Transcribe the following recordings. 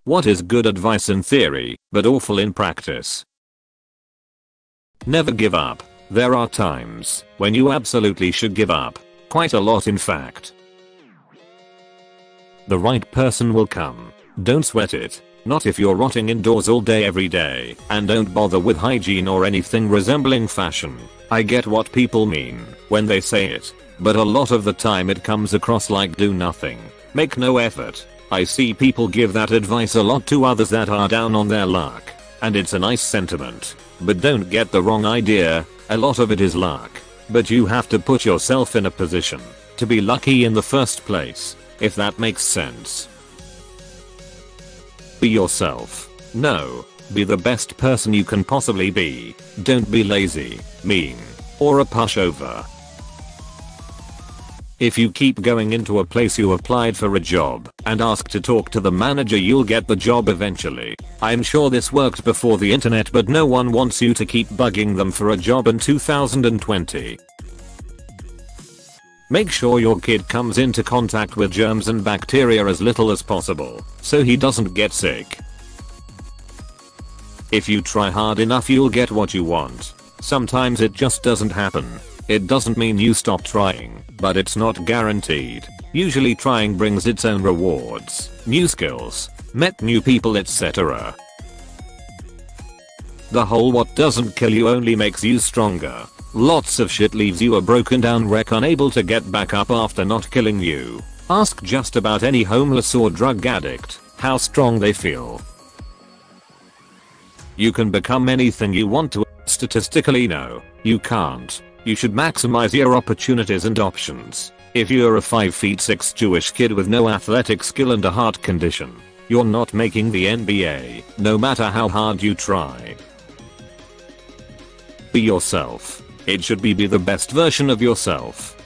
What is good advice in theory, but awful in practice? Never give up. There are times when you absolutely should give up. Quite a lot, in fact. The right person will come. Don't sweat it. Not if you're rotting indoors all day every day. And don't bother with hygiene or anything resembling fashion. I get what people mean when they say it, but a lot of the time it comes across like do nothing. Make no effort. I see people give that advice a lot to others that are down on their luck. And it's a nice sentiment. But don't get the wrong idea, a lot of it is luck. But you have to put yourself in a position to be lucky in the first place, if that makes sense. Be yourself. No. Be the best person you can possibly be. Don't be lazy, mean, or a pushover. If you keep going into a place you applied for a job and ask to talk to the manager, you'll get the job eventually. I'm sure this worked before the internet, but no one wants you to keep bugging them for a job in 2020. Make sure your kid comes into contact with germs and bacteria as little as possible, so he doesn't get sick. If you try hard enough, you'll get what you want. Sometimes it just doesn't happen. It doesn't mean you stop trying, but it's not guaranteed. Usually trying brings its own rewards, new skills, met new people, etc. The whole what doesn't kill you only makes you stronger. Lots of shit leaves you a broken down wreck, unable to get back up after not killing you. Ask just about any homeless or drug addict how strong they feel. You can become anything you want to. Statistically, no, you can't. You should maximize your opportunities and options. If you're a 5'6" Jewish kid with no athletic skill and a heart condition, you're not making the NBA, no matter how hard you try. Be yourself. It should be the best version of yourself.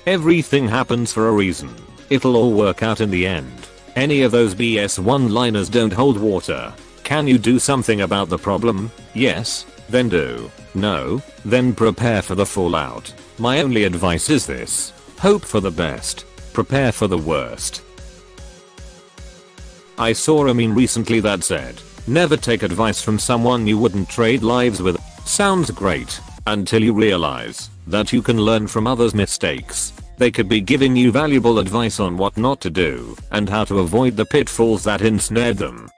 Everything happens for a reason. It'll all work out in the end. Any of those BS one-liners don't hold water. Can you do something about the problem? Yes? Then do. No? Then prepare for the fallout. My only advice is this. Hope for the best. Prepare for the worst. I saw a meme recently that said, never take advice from someone you wouldn't trade lives with. Sounds great, until you realize that you can learn from others' mistakes. They could be giving you valuable advice on what not to do and how to avoid the pitfalls that ensnared them.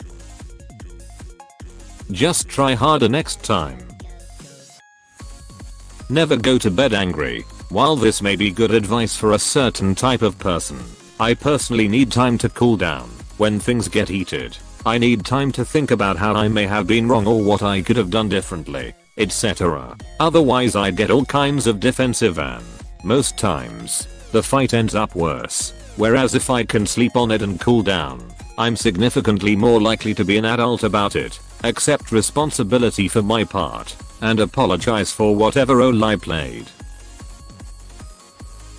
Just try harder next time. Never go to bed angry. While this may be good advice for a certain type of person, I personally need time to cool down when things get heated. I need time to think about how I may have been wrong or what I could have done differently, etc. Otherwise I get all kinds of defensive and, most times, the fight ends up worse. Whereas if I can sleep on it and cool down, I'm significantly more likely to be an adult about it, accept responsibility for my part, and apologize for whatever role I played.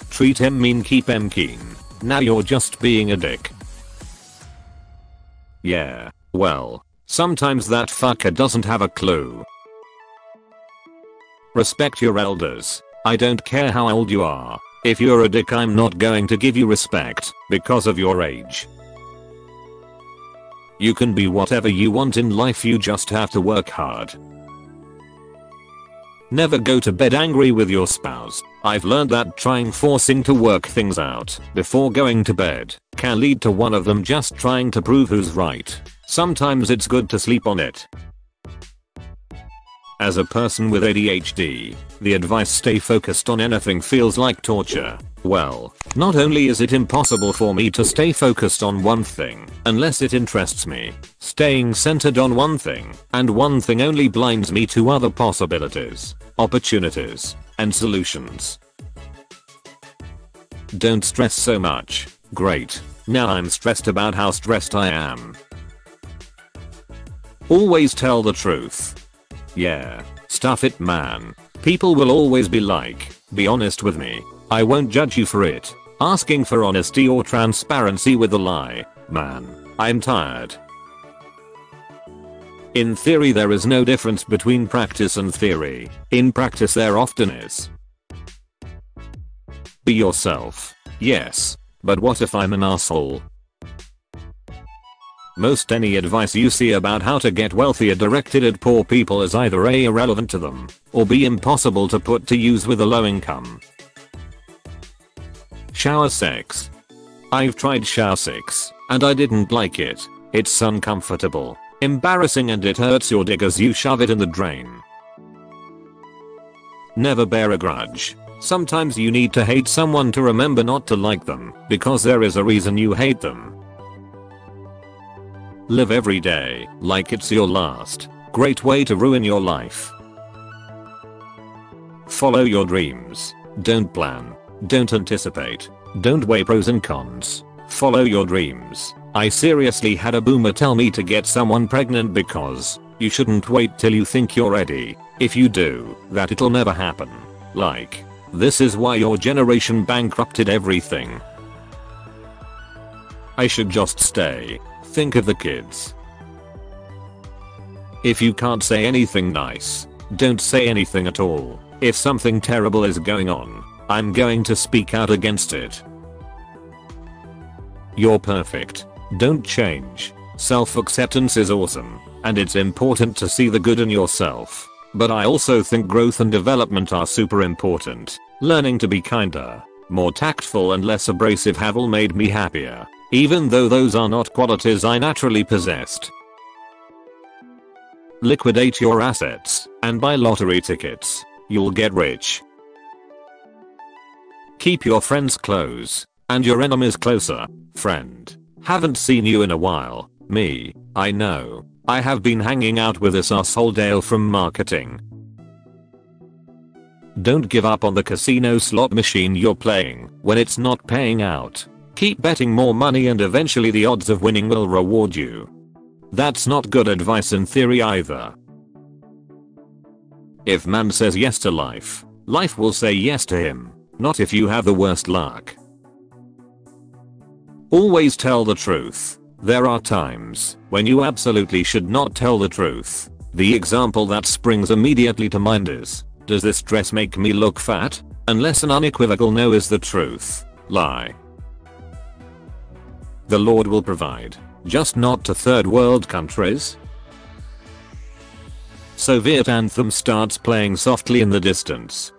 Treat him mean, keep him keen. Now you're just being a dick. Yeah, well, sometimes that fucker doesn't have a clue. Respect your elders. I don't care how old you are. If you're a dick, I'm not going to give you respect because of your age. You can be whatever you want in life, you just have to work hard. Never go to bed angry with your spouse. I've learned that forcing to work things out before going to bed can lead to one of them just trying to prove who's right. Sometimes it's good to sleep on it. As a person with ADHD, the advice stay focused on anything feels like torture. Well, not only is it impossible for me to stay focused on one thing unless it interests me, staying centered on one thing and one thing only blinds me to other possibilities, opportunities, and solutions. Don't stress so much. Great. Now I'm stressed about how stressed I am. Always tell the truth. Yeah, stuff it, man. People will always be like, be honest with me. I won't judge you for it. Asking for honesty or transparency with a lie, man, I'm tired. In theory there is no difference between practice and theory. In practice there often is. Be yourself. Yes, but what if I'm an asshole? Most any advice you see about how to get wealthier directed at poor people is either A, irrelevant to them, or B, impossible to put to use with a low income. Shower sex. I've tried shower sex, and I didn't like it. It's uncomfortable, embarrassing, and it hurts your dick as you shove it in the drain. Never bear a grudge. Sometimes you need to hate someone to remember not to like them, because there is a reason you hate them. Live every day like it's your last. Great way to ruin your life. Follow your dreams. Don't plan. Don't anticipate. Don't weigh pros and cons. Follow your dreams. I seriously had a boomer tell me to get someone pregnant because you shouldn't wait till you think you're ready. If you do, that it'll never happen. Like, this is why your generation bankrupted everything. I should just stay. Think of the kids. If you can't say anything nice, don't say anything at all. If something terrible is going on, I'm going to speak out against it. You're perfect. Don't change. Self-acceptance is awesome, and it's important to see the good in yourself. But I also think growth and development are super important. Learning to be kinder, more tactful, and less abrasive have all made me happier, even though those are not qualities I naturally possessed. Liquidate your assets and buy lottery tickets. You'll get rich. Keep your friends close and your enemies closer. Friend, haven't seen you in a while. Me, I know. I have been hanging out with this asshole Dale from marketing. Don't give up on the casino slot machine you're playing when it's not paying out. Keep betting more money and eventually the odds of winning will reward you. That's not good advice in theory either. If man says yes to life, life will say yes to him, not if you have the worst luck. Always tell the truth. There are times when you absolutely should not tell the truth. The example that springs immediately to mind is, does this dress make me look fat? Unless an unequivocal no is the truth, lie. The Lord will provide, just not to third world countries. Soviet anthem starts playing softly in the distance.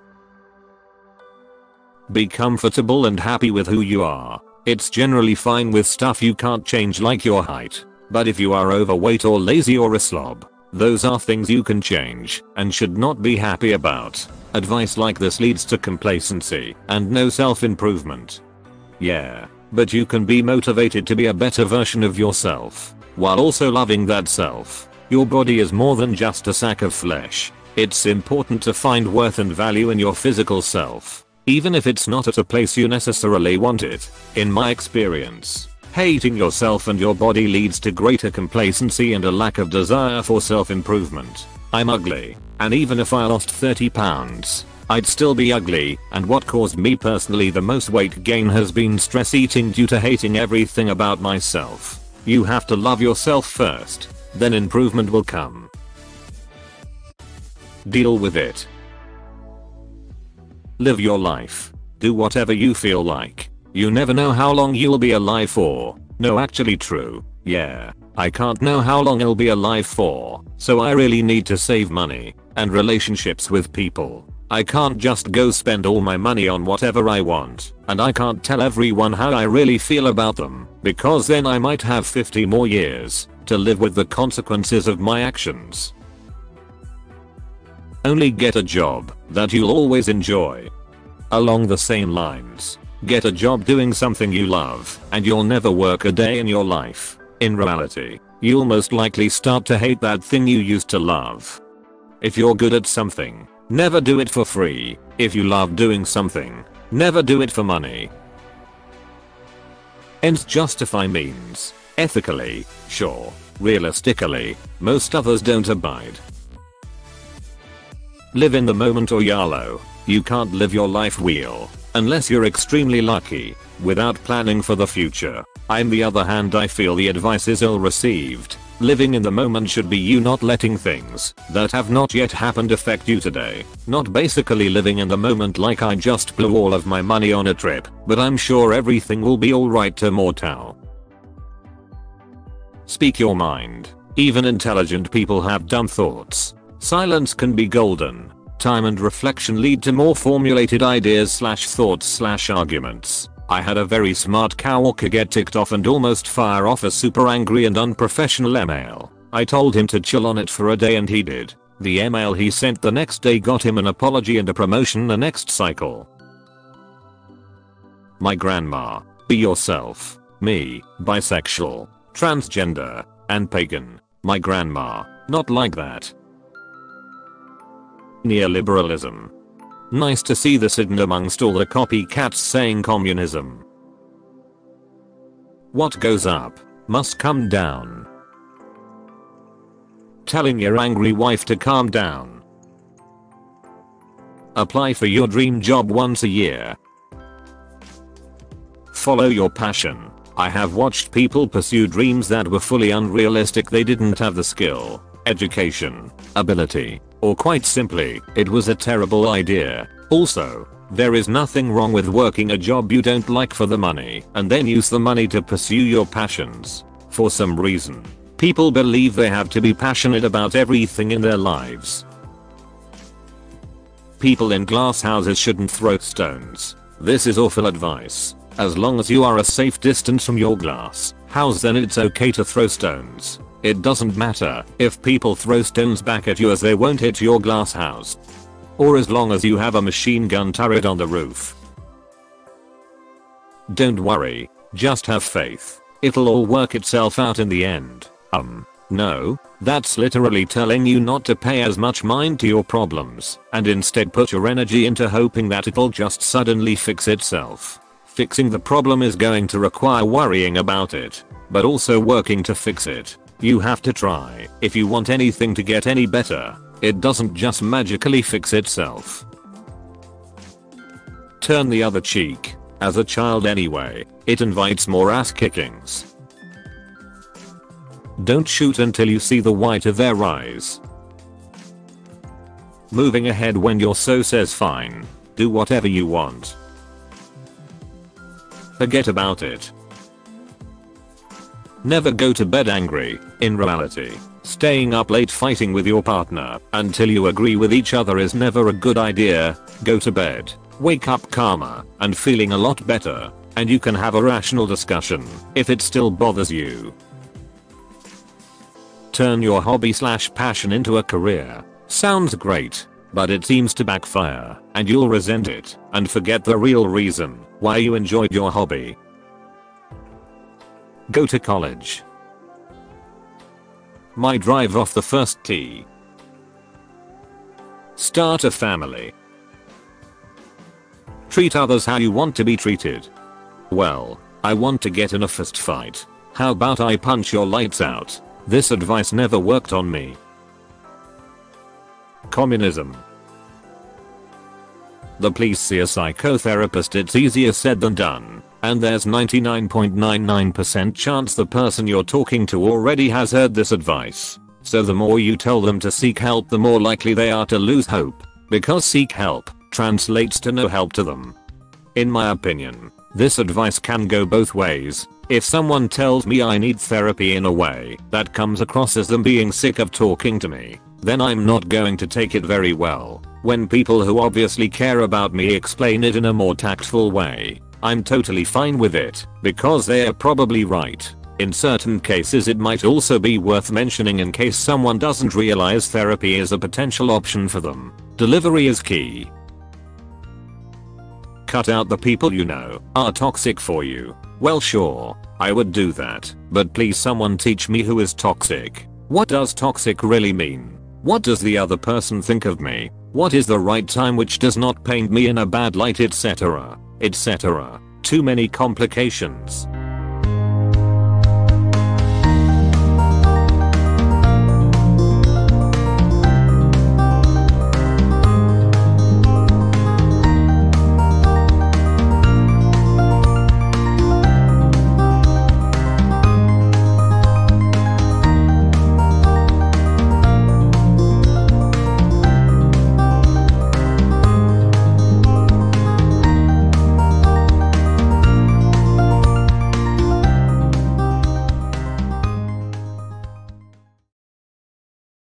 Be comfortable and happy with who you are. It's generally fine with stuff you can't change like your height. But if you are overweight or lazy or a slob, those are things you can change and should not be happy about. Advice like this leads to complacency and no self-improvement. Yeah, but you can be motivated to be a better version of yourself while also loving that self. Your body is more than just a sack of flesh. It's important to find worth and value in your physical self, even if it's not at a place you necessarily want it. In my experience, hating yourself and your body leads to greater complacency and a lack of desire for self-improvement. I'm ugly, and even if I lost 30 pounds, I'd still be ugly, and what caused me personally the most weight gain has been stress eating due to hating everything about myself. You have to love yourself first, then improvement will come. Deal with it. Live your life. Do whatever you feel like. You never know how long you'll be alive for. No, actually true. Yeah, I can't know how long I'll be alive for, so I really need to save money and relationships with people. I can't just go spend all my money on whatever I want, and I can't tell everyone how I really feel about them, because then I might have 50 more years to live with the consequences of my actions. Only get a job that you'll always enjoy. Along the same lines, get a job doing something you love and you'll never work a day in your life. In reality, you'll most likely start to hate that thing you used to love. If you're good at something, never do it for free. If you love doing something, never do it for money. Ends justify means. Ethically, sure. Realistically, most others don't abide. Live in the moment or YOLO. You can't live your life wheel unless you're extremely lucky, without planning for the future. On the other hand, I feel the advice is ill received. Living in the moment should be you not letting things that have not yet happened affect you today. Not basically living in the moment like I just blew all of my money on a trip, but I'm sure everything will be alright tomorrow. Speak your mind. Even intelligent people have dumb thoughts. Silence can be golden. Time and reflection lead to more formulated ideas/thoughts/arguments. I had a very smart coworker get ticked off and almost fire off a super angry and unprofessional email. I told him to chill on it for a day and he did. The email he sent the next day got him an apology and a promotion the next cycle. My grandma. Be yourself. Me. Bisexual. Transgender. And pagan. My grandma. Not like that. Neoliberalism. Nice to see this hidden amongst all the copycats saying communism. What goes up must come down. Telling your angry wife to calm down. Apply for your dream job once a year. Follow your passion. I have watched people pursue dreams that were fully unrealistic. They didn't have the skill, education, ability, or quite simply, it was a terrible idea. Also, there is nothing wrong with working a job you don't like for the money and then use the money to pursue your passions. For some reason, people believe they have to be passionate about everything in their lives. People in glass houses shouldn't throw stones. This is awful advice. As long as you are a safe distance from your glass house, then it's okay to throw stones. It doesn't matter if people throw stones back at you as they won't hit your glass house. Or as long as you have a machine gun turret on the roof. Don't worry, just have faith. It'll all work itself out in the end. No, that's literally telling you not to pay as much mind to your problems and instead put your energy into hoping that it'll just suddenly fix itself. Fixing the problem is going to require worrying about it, but also working to fix it. You have to try if you want anything to get any better. It doesn't just magically fix itself. Turn the other cheek. As a child anyway, it invites more ass kickings. Don't shoot until you see the white of their eyes. Moving ahead when your so says fine. Do whatever you want. Forget about it. Never go to bed angry. In reality, staying up late fighting with your partner until you agree with each other is never a good idea. Go to bed, wake up calmer and feeling a lot better, and you can have a rational discussion if it still bothers you. Turn your hobby/passion into a career. Sounds great, but it seems to backfire and you'll resent it and forget the real reason why you enjoyed your hobby. Go to college. My drive off the first tee. Start a family. Treat others how you want to be treated. Well, I want to get in a fist fight. How about I punch your lights out? This advice never worked on me. Communism. The please see a psychotherapist. It's easier said than done. And there's 99.99% chance the person you're talking to already has heard this advice. So the more you tell them to seek help, the more likely they are to lose hope. Because seek help translates to no help to them. In my opinion, this advice can go both ways. If someone tells me I need therapy in a way that comes across as them being sick of talking to me, then I'm not going to take it very well. When people who obviously care about me explain it in a more tactful way, I'm totally fine with it, because they are probably right. In certain cases it might also be worth mentioning in case someone doesn't realize therapy is a potential option for them. Delivery is key. Cut out the people you know are toxic for you. Well, sure, I would do that, but please someone teach me who is toxic. What does toxic really mean? What does the other person think of me? What is the right time which does not paint me in a bad light, etc. etc. Too many complications.